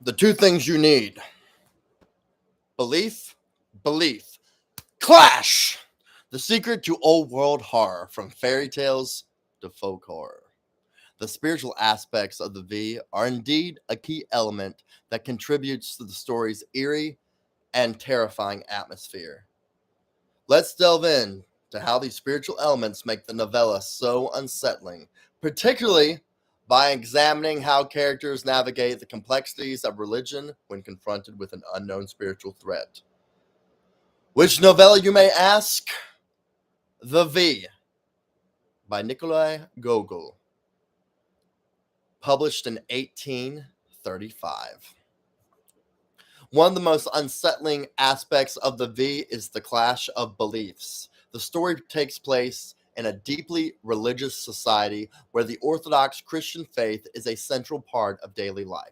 The two things you need: belief, belief. Clash! The secret to old world horror, from fairy tales to folk horror. The spiritual aspects of the V are indeed a key element that contributes to the story's eerie and terrifying atmosphere. Let's delve in to how these spiritual elements make the novella so unsettling, particularly by examining how characters navigate the complexities of religion when confronted with an unknown spiritual threat. Which novella, you may ask? The V by Nikolai Gogol, published in 1835. One of the most unsettling aspects of the V is the clash of beliefs. The story takes place in a deeply religious society where the Orthodox Christian faith is a central part of daily life.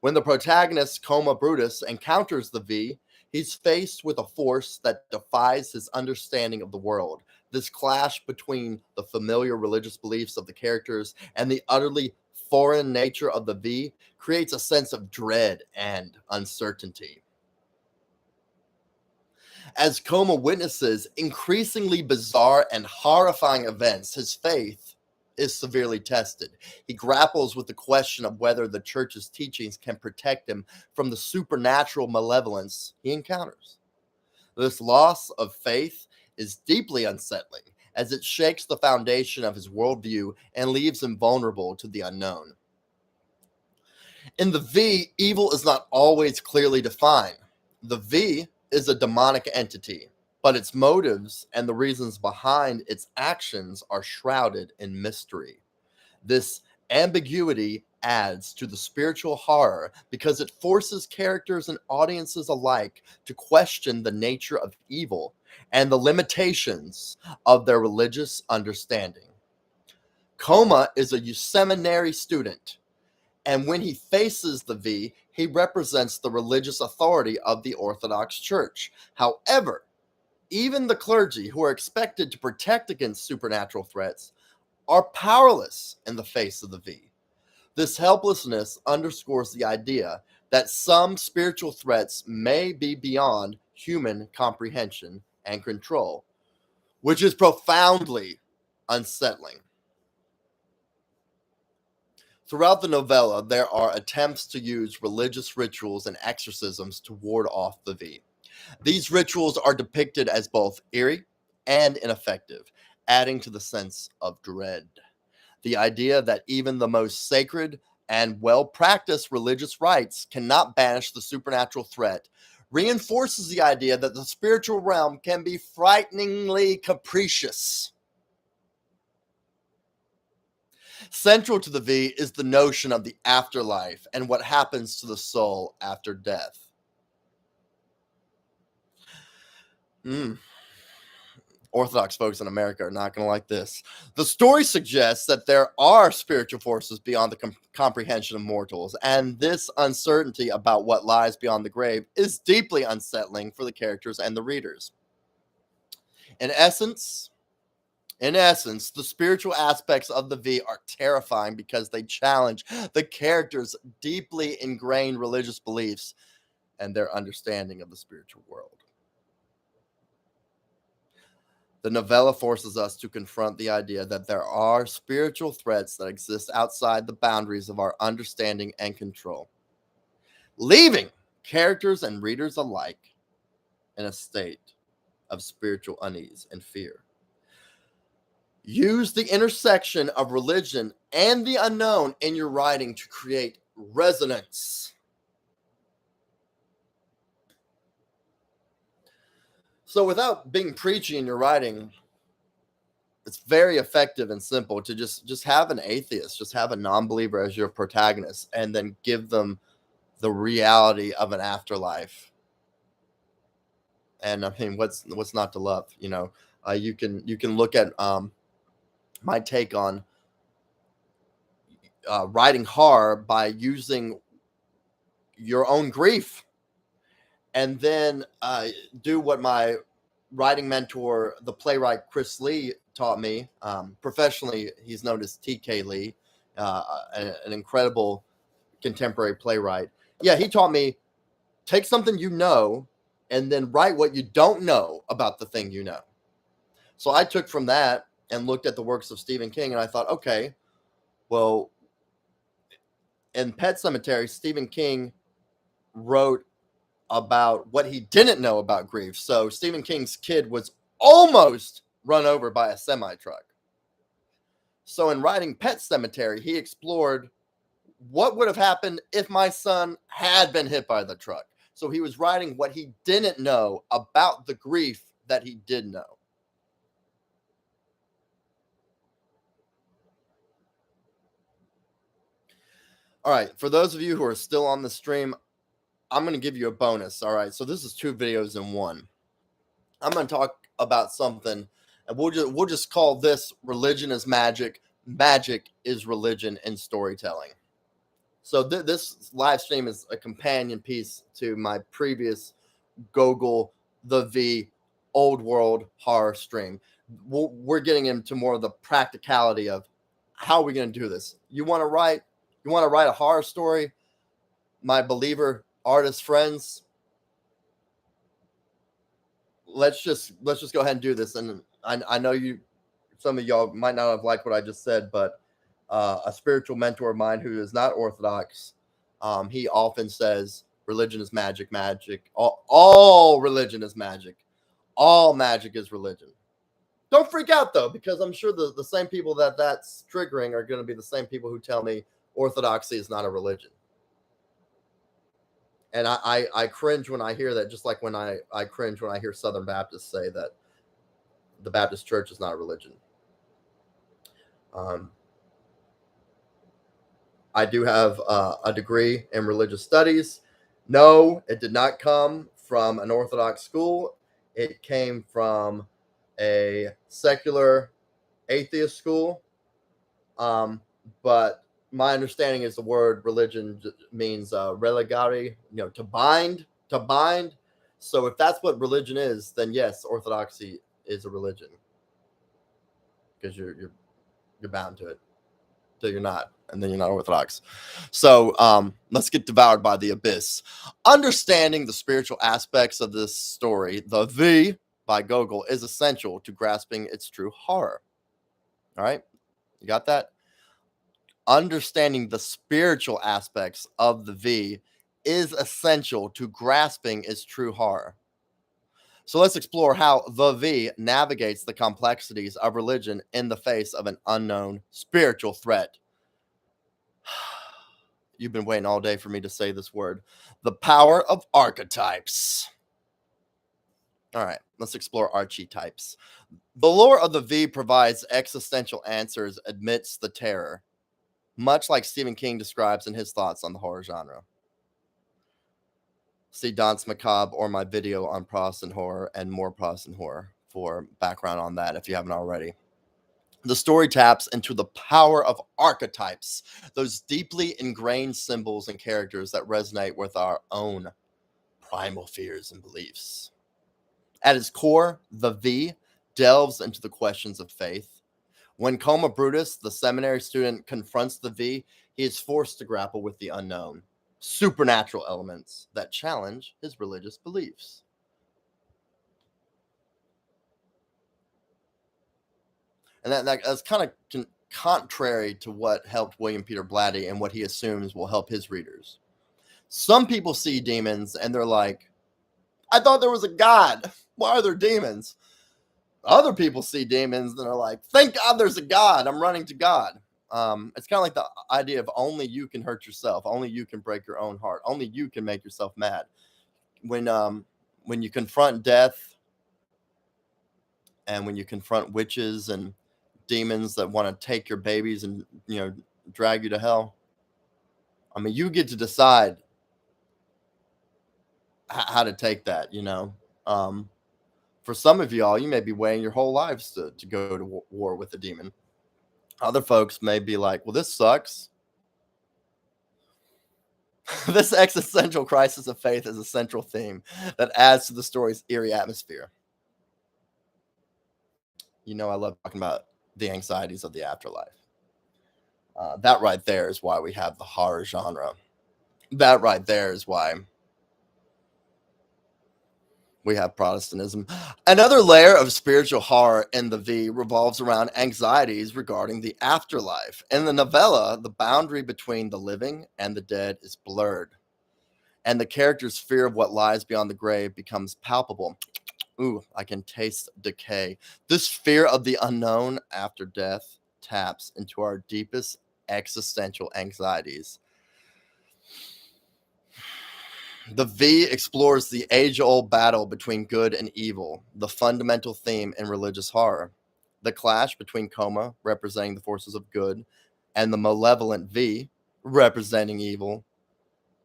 When the protagonist, Coma Brutus, encounters the V, he's faced with a force that defies his understanding of the world. This clash between the familiar religious beliefs of the characters and the utterly foreign nature of the V creates a sense of dread and uncertainty. As Coma witnesses increasingly bizarre and horrifying events, his faith is severely tested. He grapples with the question of whether the church's teachings can protect him from the supernatural malevolence he encounters. This loss of faith is deeply unsettling, as it shakes the foundation of his worldview and leaves him vulnerable to the unknown. In the V, evil is not always clearly defined. The V is a demonic entity, but its motives and the reasons behind its actions are shrouded in mystery. This ambiguity adds to the spiritual horror because it forces characters and audiences alike to question the nature of evil and the limitations of their religious understanding. Coma is a seminary student, and when he faces the V, he represents the religious authority of the Orthodox Church. However, even the clergy, who are expected to protect against supernatural threats, are powerless in the face of the V. This helplessness underscores the idea that some spiritual threats may be beyond human comprehension and control, which is profoundly unsettling. Throughout the novella, there are attempts to use religious rituals and exorcisms to ward off the V. These rituals are depicted as both eerie and ineffective, adding to the sense of dread. The idea that even the most sacred and well-practiced religious rites cannot banish the supernatural threat reinforces the idea that the spiritual realm can be frighteningly capricious. Central to the V is the notion of the afterlife and what happens to the soul after death. Orthodox folks in America are not going to like this. The story suggests that there are spiritual forces beyond the comprehension of mortals, and this uncertainty about what lies beyond the grave is deeply unsettling for the characters and the readers. In essence, the spiritual aspects of the V are terrifying because they challenge the characters' deeply ingrained religious beliefs and their understanding of the spiritual world. The novella forces us to confront the idea that there are spiritual threats that exist outside the boundaries of our understanding and control, leaving characters and readers alike in a state of spiritual unease and fear. Use the intersection of religion and the unknown in your writing to create resonance. So without being preachy in your writing, it's very effective and simple to just have an atheist, just have a non-believer as your protagonist, and then give them the reality of an afterlife. And I mean, what's not to love? You can look at my take on writing horror by using your own grief, and then do what my writing mentor, the playwright Chris Lee, taught me. Professionally, he's known as TK Lee, an incredible contemporary playwright. Yeah, he taught me, take something you know and then write what you don't know about the thing you know. So I took from that and looked at the works of Stephen King, and I thought, okay, well, in Pet Sematary, Stephen King wrote about what he didn't know about grief. So Stephen King's kid was almost run over by a semi truck. So in writing Pet Sematary, he explored what would have happened if my son had been hit by the truck. So he was writing what he didn't know about the grief that he did know. All right, for those of you who are still on the stream, I'm going to give you a bonus. All right, so this is 2 videos in one. I'm going to talk about something, and we'll just call this religion is magic. Magic is religion and storytelling. So this live stream is a companion piece to my previous Gogol the V old world horror stream. We're getting into more of the practicality of how are we going to do this. You want to write a horror story, my believer artist friends? Let's just go ahead and do this. And I know some of y'all might not have liked what I just said, but a spiritual mentor of mine who is not Orthodox, he often says religion is magic. All religion is magic. All magic is religion. Don't freak out though, because I'm sure the same people that's triggering are going to be the same people who tell me Orthodoxy is not a religion. And I cringe when I hear that, just like when I cringe when I hear Southern Baptists say that the Baptist Church is not a religion. I do have a degree in religious studies. No, it did not come from an Orthodox school. It came from a secular atheist school. But my understanding is the word religion means religare, to bind. So if that's what religion is, then yes, Orthodoxy is a religion, because you're bound to it till you're not, and then you're not Orthodox. So let's get devoured by the abyss. Understanding the spiritual aspects of this story, the V by Gogol, is essential to grasping its true horror. All right, you got that? Understanding the spiritual aspects of the V is essential to grasping its true horror. So let's explore how the V navigates the complexities of religion in the face of an unknown spiritual threat. You've been waiting all day for me to say this word. The power of archetypes. All right, let's explore archetypes. The lore of the V provides existential answers amidst the terror, much like Stephen King describes in his thoughts on the horror genre. See Danse Macabre or my video on Protestant horror and more Protestant horror for background on that if you haven't already. The story taps into the power of archetypes, those deeply ingrained symbols and characters that resonate with our own primal fears and beliefs. At its core, the V delves into the questions of faith. When Coma Brutus, the seminary student, confronts the V, he is forced to grapple with the unknown, supernatural elements that challenge his religious beliefs. And that's kind of contrary to what helped William Peter Blatty and what he assumes will help his readers. Some people see demons and they're like, I thought there was a God. Why are there demons? Other people see demons and are like, thank God there's a God. I'm running to God. It's kind of like the idea of only you can hurt yourself. Only you can break your own heart. Only you can make yourself mad. When you confront death and when you confront witches and demons that want to take your babies and drag you to hell, I mean, you get to decide how to take that. For some of y'all, you may be waiting your whole lives to go to war with a demon. Other folks may be like, well, this sucks. This existential crisis of faith is a central theme that adds to the story's eerie atmosphere. I love talking about the anxieties of the afterlife. That right there is why we have the horror genre. That right there is why we have Protestantism. Another layer of spiritual horror in the V revolves around anxieties regarding the afterlife. In the novella, the boundary between the living and the dead is blurred, and the character's fear of what lies beyond the grave becomes palpable. Ooh, I can taste decay. This fear of the unknown after death taps into our deepest existential anxieties. The V explores the age-old battle between good and evil, the fundamental theme in religious horror. The clash between Coma, representing the forces of good, and the malevolent V, representing evil,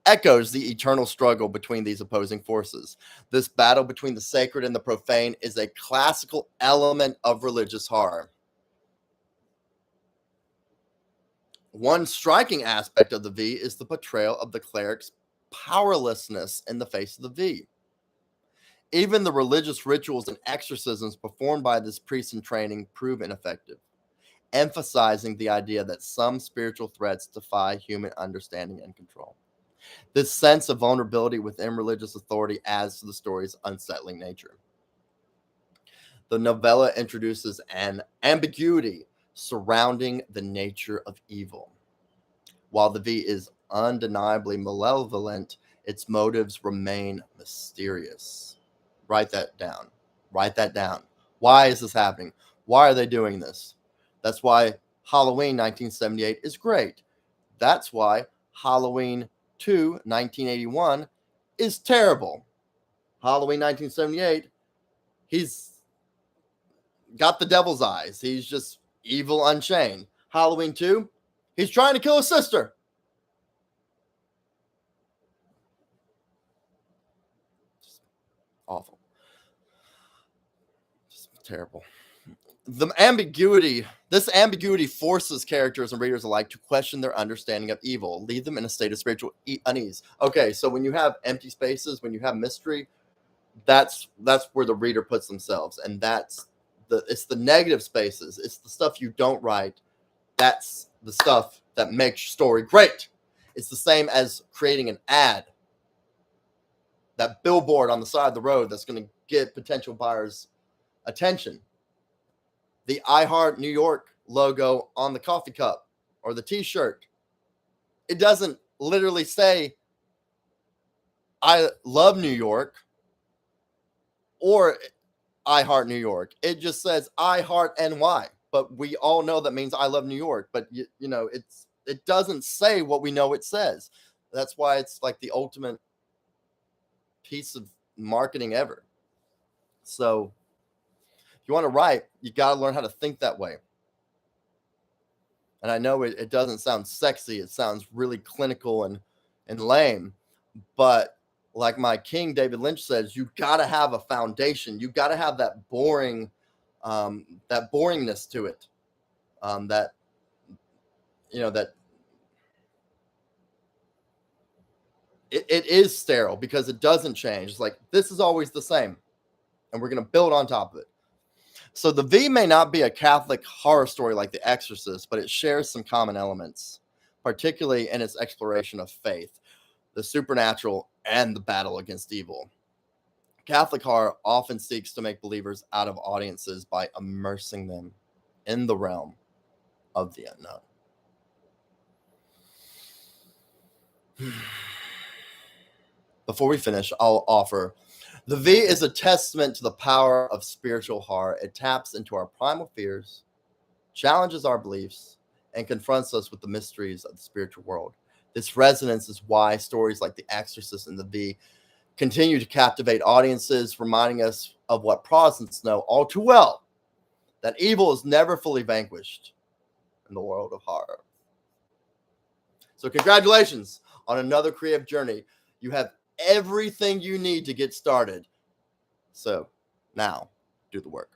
echoes the eternal struggle between these opposing forces. This battle between the sacred and the profane is a classical element of religious horror. One striking aspect of the V is the portrayal of the cleric's powerlessness in the face of the V. Even the religious rituals and exorcisms performed by this priest in training prove ineffective, emphasizing the idea that some spiritual threats defy human understanding and control. This sense of vulnerability within religious authority adds to the story's unsettling nature. The novella introduces an ambiguity surrounding the nature of evil. While the V is undeniably malevolent, its motives remain mysterious. Write that down. Write that down. Why is this happening? Why are they doing this? That's why Halloween 1978 is great. That's why Halloween 2 1981 is terrible. Halloween 1978, he's got the devil's eyes. He's just evil unchained. Halloween 2, he's trying to kill his sister. Just awful. Just terrible. This ambiguity forces characters and readers alike to question their understanding of evil, leave them in a state of spiritual unease. Okay, so when you have empty spaces, when you have mystery, that's where the reader puts themselves, and it's the negative spaces, it's the stuff you don't write, that's the stuff that makes your story great. It's the same as creating an ad, that billboard on the side of the road that's going to get potential buyers attention, the I Heart New York logo on the coffee cup or the t-shirt. It doesn't literally say I love New York or I Heart New York. It just says I Heart NY. But we all know that means I love New York. But you know, it doesn't say what we know it says. That's why it's like the ultimate piece of marketing ever. So if you want to write, you got to learn how to think that way. And I know it doesn't sound sexy. It sounds really clinical and lame. But like my king, David Lynch, says, you got to have a foundation. You got to have that that boringness to it. That, that it is sterile because it doesn't change. It's like, this is always the same. And we're going to build on top of it. So the V may not be a Catholic horror story like The Exorcist, but it shares some common elements, particularly in its exploration of faith, the supernatural, and the battle against evil. Catholic horror often seeks to make believers out of audiences by immersing them in the realm of the unknown. Before we finish, I'll offer the V is a testament to the power of spiritual horror. It taps into our primal fears, challenges our beliefs, and confronts us with the mysteries of the spiritual world. This resonance is why stories like The Exorcist and the V continue to captivate audiences, reminding us of what Protestants know all too well, that evil is never fully vanquished in the world of horror. So congratulations on another creative journey. You have everything you need to get started. So now, do the work.